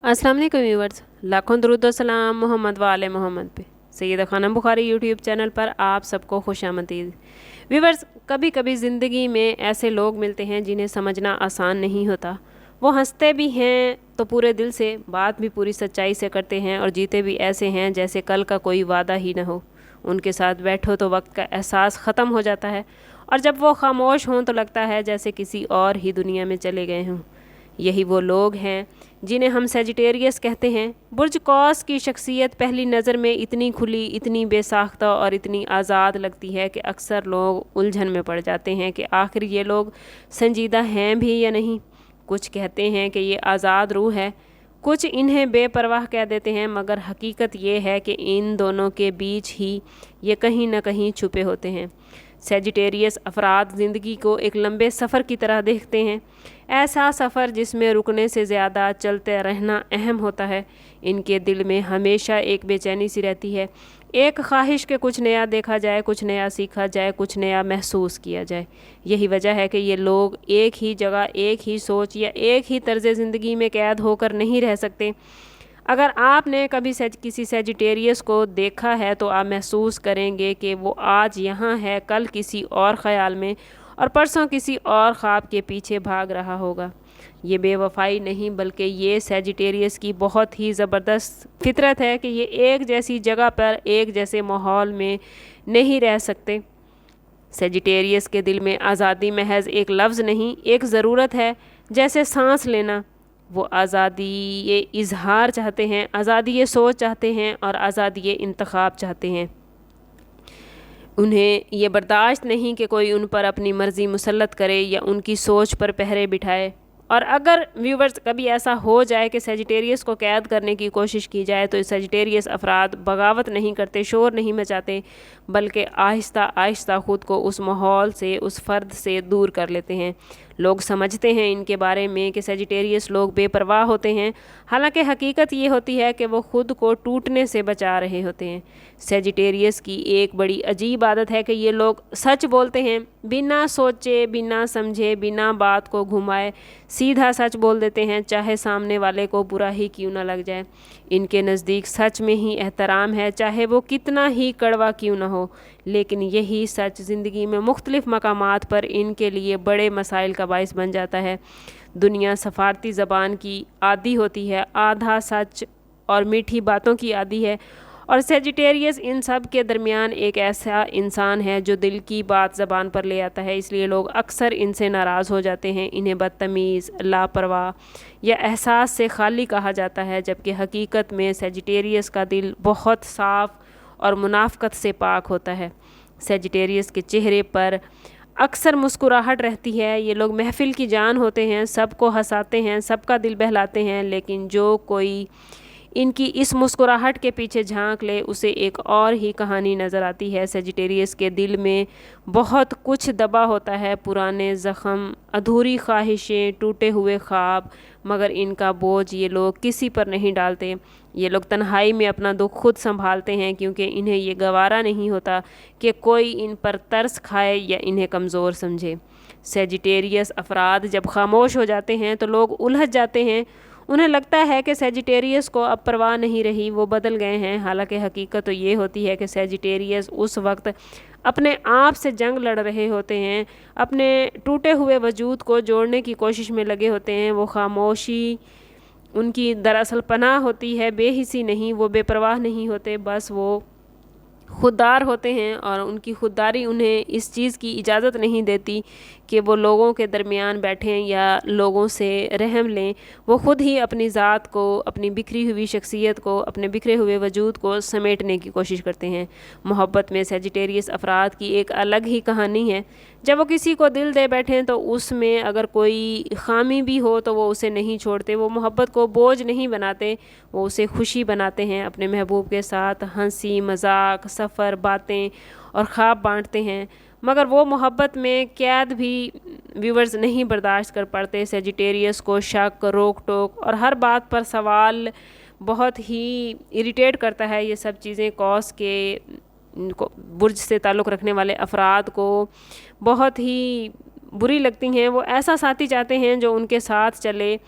अस्सलाम वालेकुम व्यूवर्स, लाखों दरूद व सलाम मोहम्मद वाले मोहम्मद पे। सैयदा खानम बुखारी यूट्यूब चैनल पर आप सबको खुशामदीद। व्यूवर्स, कभी कभी ज़िंदगी में ऐसे लोग मिलते हैं जिन्हें समझना आसान नहीं होता। वो हंसते भी हैं तो पूरे दिल से, बात भी पूरी सच्चाई से करते हैं और जीते भी ऐसे हैं जैसे कल का कोई वादा ही न हो। उनके साथ बैठो तो वक्त का एहसास ख़त्म हो जाता है और जब वो खामोश हों तो लगता है जैसे किसी और ही दुनिया में चले गए हों। यही वो लोग हैं जिन्हें हम सेजिटेरियस कहते हैं। बुर्ज कौस की शख्सियत पहली नज़र में इतनी खुली, इतनी बेसाख्ता और इतनी आज़ाद लगती है कि अक्सर लोग उलझन में पड़ जाते हैं कि आखिर ये लोग संजीदा हैं भी या नहीं। कुछ कहते हैं कि ये आज़ाद रूह है, कुछ इन्हें बेपरवाह कह देते हैं, मगर हकीकत ये है कि इन दोनों के बीच ही ये कहीं ना कहीं छुपे होते हैं। सेजिटेरियस अफराद ज़िंदगी को एक लंबे सफ़र की तरह देखते हैं, ऐसा सफ़र जिसमें रुकने से ज़्यादा चलते रहना अहम होता है। इनके दिल में हमेशा एक बेचैनी सी रहती है, एक ख्वाहिश के कुछ नया देखा जाए, कुछ नया सीखा जाए, कुछ नया महसूस किया जाए। यही वजह है कि ये लोग एक ही जगह, एक ही सोच या एक ही तर्ज़ ज़िंदगी में कैद होकर नहीं रह सकते। अगर आपने कभी किसी सेजिटेरियस को देखा है तो आप महसूस करेंगे कि वो आज यहाँ है, कल किसी और ख़याल में और परसों किसी और ख्वाब के पीछे भाग रहा होगा। ये बेवफाई नहीं, बल्कि ये सेजिटेरियस की बहुत ही ज़बरदस्त फितरत है कि ये एक जैसी जगह पर, एक जैसे माहौल में नहीं रह सकते। सेजिटेरियस के दिल में आज़ादी महज एक लफ्ज़ नहीं, एक ज़रूरत है, जैसे सांस लेना। वो आज़ादी ये इजहार चाहते हैं, आज़ादी ये सोच चाहते हैं और आज़ादी ये इंतखाब चाहते हैं। उन्हें ये बर्दाश्त नहीं कि कोई उन पर अपनी मर्ज़ी मुसल्लत करे या उनकी सोच पर पहरे बिठाए। और अगर व्यूवर्स कभी ऐसा हो जाए कि सेजिटेरियस को कैद करने की कोशिश की जाए तो सेजिटेरियस अफराद बगावत नहीं करते, शोर नहीं मचाते, बल्कि आहिस्ता आहिस्ता ख़ुद को उस माहौल से, उस फ़र्द से दूर कर लेते हैं। लोग समझते हैं इनके बारे में कि सेजिटेरियस लोग बेपरवाह होते हैं, हालांकि हकीकत ये होती है कि वो ख़ुद को टूटने से बचा रहे होते हैं। सेजिटेरियस की एक बड़ी अजीब आदत है कि ये लोग सच बोलते हैं, बिना सोचे, बिना समझे, बिना बात को घुमाए सीधा सच बोल देते हैं, चाहे सामने वाले को बुरा ही क्यों ना लग जाए। इनके नज़दीक सच में ही एहतराम है, चाहे वो कितना ही कड़वा क्यों ना हो। लेकिन यही सच ज़िंदगी में मुख्तलिफ़ मकामात पर इनके लिए बड़े मसाइल का बाइस बन जाता है। दुनिया सफारती ज़बान की आदी होती है, आधा सच और मीठी बातों की आदी है, और सेजिटेरियस इन सब के दरमियान एक ऐसा इंसान है जो दिल की बात ज़बान पर ले आता है। इसलिए लोग अक्सर इनसे नाराज़ हो जाते हैं। इन्हें बदतमीज़, लापरवाह या एहसास से खाली कहा जाता है, जबकि हकीकत में सेजिटेरियस का दिल बहुत साफ़ और मुनाफ़कत से पाक होता है। सेजिटेरियस के चेहरे पर अक्सर मुस्कुराहट रहती है। ये लोग महफिल की जान होते हैं, सबको हंसाते हैं, सबका दिल बहलाते हैं, लेकिन जो कोई इनकी इस मुस्कुराहट के पीछे झांक ले उसे एक और ही कहानी नज़र आती है। सेजिटेरियस के दिल में बहुत कुछ दबा होता है, पुराने ज़ख़म, अधूरी ख्वाहिशें, टूटे हुए ख्वाब, मगर इनका बोझ ये लोग किसी पर नहीं डालते। ये लोग तन्हाई में अपना दुख खुद संभालते हैं, क्योंकि इन्हें ये गवारा नहीं होता कि कोई इन पर तरस खाए या इन्हें कमज़ोर समझे। सेजिटेरियस अफराद जब खामोश हो जाते हैं तो लोग उलझ जाते हैं। उन्हें लगता है कि सेजिटेरियस को अब परवाह नहीं रही, वो बदल गए हैं। हालांकि हकीकत तो ये होती है कि सेजिटेरियस उस वक्त अपने आप से जंग लड़ रहे होते हैं, अपने टूटे हुए वजूद को जोड़ने की कोशिश में लगे होते हैं। वो खामोशी उनकी दरअसल पनाह होती है, बेहिसी नहीं। वो बेपरवाह नहीं होते, बस वो खुददार होते हैं, और उनकी खुददारी उन्हें इस चीज़ की इजाज़त नहीं देती कि वो लोगों के दरमियान बैठें या लोगों से रहम लें। वो ख़ुद ही अपनी ज़ात को, अपनी बिखरी हुई शख्सियत को, अपने बिखरे हुए वजूद को समेटने की कोशिश करते हैं। मोहब्बत में सेजिटेरियस अफराद की एक अलग ही कहानी है। जब वो किसी को दिल दे बैठें तो उसमें अगर कोई ख़ामी भी हो तो वो उसे नहीं छोड़ते। वो मोहब्बत को बोझ नहीं बनाते, वो उसे खुशी बनाते हैं। अपने महबूब के साथ हंसी मजाक, सफ़र, बातें और ख्वाब बांटते हैं, मगर वो मोहब्बत में कैद भी व्यूवर्स नहीं बर्दाश्त कर पाते। सेजिटेरियस को शक, रोक टोक और हर बात पर सवाल बहुत ही इरिटेट करता है। ये सब चीज़ें कौस के बुर्ज से ताल्लुक़ रखने वाले अफराद को बहुत ही बुरी लगती हैं। वो ऐसा साथी चाहते हैं जो उनके साथ चले,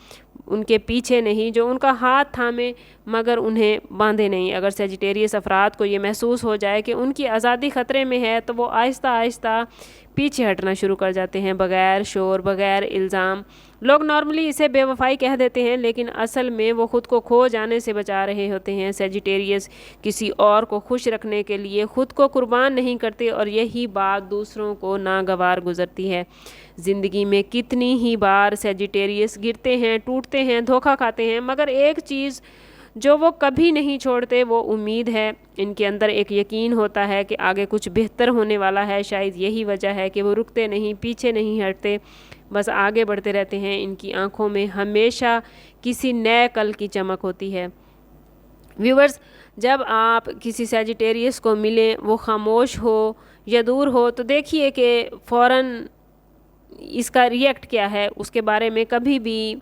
ان کے پیچھے نہیں، جو ان کا ہاتھ تھامے مگر انہیں باندھے نہیں۔ اگر سیجیٹیریس افراد کو یہ محسوس ہو جائے کہ ان کی آزادی خطرے میں ہے تو وہ آہستہ آہستہ پیچھے ہٹنا شروع کر جاتے ہیں، بغیر شور، بغیر الزام۔ لوگ نارملی اسے بے وفائی کہہ دیتے ہیں، لیکن اصل میں وہ خود کو کھو جانے سے بچا رہے ہوتے ہیں۔ سیجیٹیریس کسی اور کو خوش رکھنے کے لیے خود کو قربان نہیں کرتے، اور یہی بات دوسروں کو ناگوار گزرتی ہے۔ زندگی میں کتنی ہی بار سیجیٹیریس گرتے ہیں، ٹوٹتے ہیں، دھوکہ کھاتے ہیں، مگر ایک چیز جو وہ کبھی نہیں چھوڑتے وہ امید ہے۔ ان کے اندر ایک یقین ہوتا ہے کہ آگے کچھ بہتر ہونے والا ہے۔ شاید یہی وجہ ہے کہ وہ رکتے نہیں، پیچھے نہیں ہٹتے، بس آگے بڑھتے رہتے ہیں۔ ان کی آنکھوں میں ہمیشہ کسی نئے کل کی چمک ہوتی ہے۔ ویورز، جب آپ کسی سیجیٹیریس کو ملیں، وہ خاموش ہو یا دور ہو، تو دیکھیے کہ فوراً اس کا ریئیکٹ کیا ہے۔ اس کے بارے میں کبھی بھی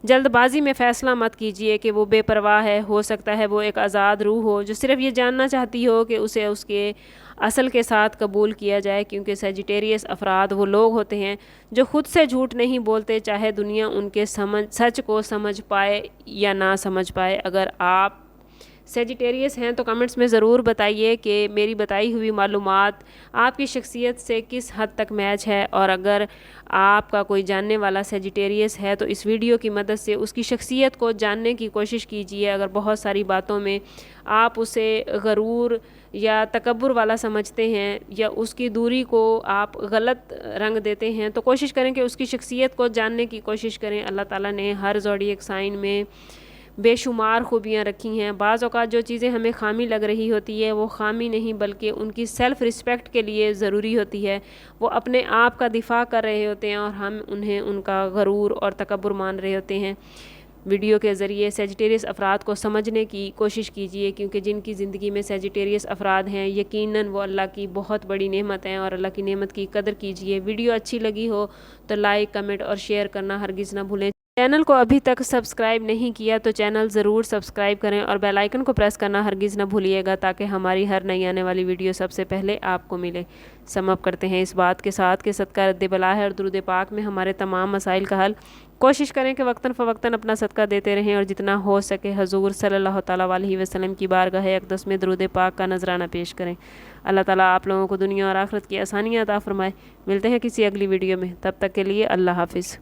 جلد بازی میں فیصلہ مت کیجیے کہ وہ بے پرواہ ہے۔ ہو سکتا ہے وہ ایک آزاد روح ہو جو صرف یہ جاننا چاہتی ہو کہ اسے اس کے اصل کے ساتھ قبول کیا جائے، کیونکہ سیجیٹیریس افراد وہ لوگ ہوتے ہیں جو خود سے جھوٹ نہیں بولتے، چاہے دنیا ان کے سچ کو سمجھ پائے یا نہ سمجھ پائے۔ اگر آپ سیجیٹیریس ہیں تو کمنٹس میں ضرور بتائیے کہ میری بتائی ہوئی معلومات آپ کی شخصیت سے کس حد تک میچ ہے، اور اگر آپ کا کوئی جاننے والا سیجیٹیریس ہے تو اس ویڈیو کی مدد سے اس کی شخصیت کو جاننے کی کوشش کیجیے۔ اگر بہت ساری باتوں میں آپ اسے غرور یا تکبر والا سمجھتے ہیں یا اس کی دوری کو آپ غلط رنگ دیتے ہیں، تو کوشش کریں کہ اس کی شخصیت کو جاننے کی کوشش کریں۔ اللہ تعالیٰ نے ہر زوڈیک سائن میں بے شمار خوبیاں رکھی ہیں۔ بعض اوقات جو چیزیں ہمیں خامی لگ رہی ہوتی ہے وہ خامی نہیں بلکہ ان کی سیلف رسپیکٹ کے لیے ضروری ہوتی ہے۔ وہ اپنے آپ کا دفاع کر رہے ہوتے ہیں اور ہم انہیں ان کا غرور اور تکبر مان رہے ہوتے ہیں۔ ویڈیو کے ذریعے سیجیٹیریس افراد کو سمجھنے کی کوشش کیجیے، کیونکہ جن کی زندگی میں سیجیٹیریس افراد ہیں یقیناً وہ اللہ کی بہت بڑی نعمت ہیں، اور اللہ کی نعمت کی قدر کیجیے۔ ویڈیو اچھی لگی ہو تو لائک، کمنٹ اور شیئر کرنا ہرگز نہ بھولیں۔ چینل کو ابھی تک سبسکرائب نہیں کیا تو چینل ضرور سبسکرائب کریں اور بیل آئیکن کو پریس کرنا ہرگز نہ بھولیے گا، تاکہ ہماری ہر نئی آنے والی ویڈیو سب سے پہلے آپ کو ملے۔ سم اپ کرتے ہیں اس بات کے ساتھ کہ صدقہ رد بلا ہے اور درود پاک میں ہمارے تمام مسائل کا حل۔ کوشش کریں کہ وقتاً فوقتاً اپنا صدقہ دیتے رہیں، اور جتنا ہو سکے حضور صلی اللہ تعالیٰ علیہ وسلم کی بارگاہ اقدس میں درود پاک کا نذرانہ پیش کریں۔ اللہ تعالیٰ آپ لوگوں کو دنیا اور آخرت کی آسانیاں عطا فرمائے۔ ملتے ہیں کسی اگلی ویڈیو میں، تب تک کے لیے اللہ حافظ۔